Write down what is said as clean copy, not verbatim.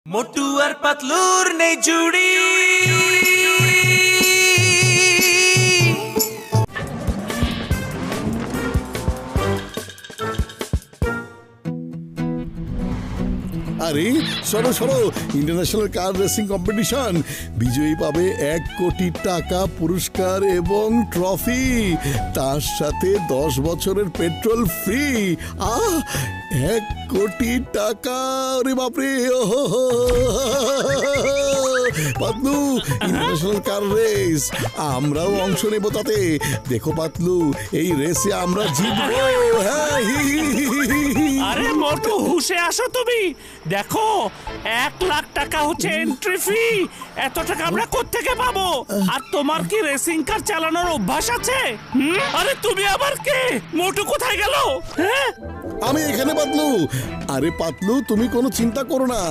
मोटू और पतलूर ने जुड़ी আরে সরো সরো, ইন্টারন্যাশনাল কার রেসিং কম্পিটিশন। বিজয়ী পাবে 1 কোটি টাকা পুরস্কার এবং ট্রফি, তার সাথে 10 বছরের পেট্রোল ফ্রি। 1 কোটি টাকা! রে বাপরে! পাতলু, ইন্টারন্যাশনাল কার রেস, আমরাও অংশ নেব তাতে। দেখো পাতলু, এই রেসে আমরা জিতবো। হ্যাঁ, আরে মোটু, হুশে আসো তুমি। দেখো, 1 লাখ টাকা হচ্ছে এন্ট্রি ফি। এত টাকা আমরা কোত্থেকে পাবো? আর তোমার কি রেসিং কার চালানোর অভ্যাস আছে? আরে তুমি আবার কে? মোটু কোথায় গেল? হ্যাঁ, আমি এখানে পাতলু। আরে পাতলু, তুমি কোনো চিন্তা করো না।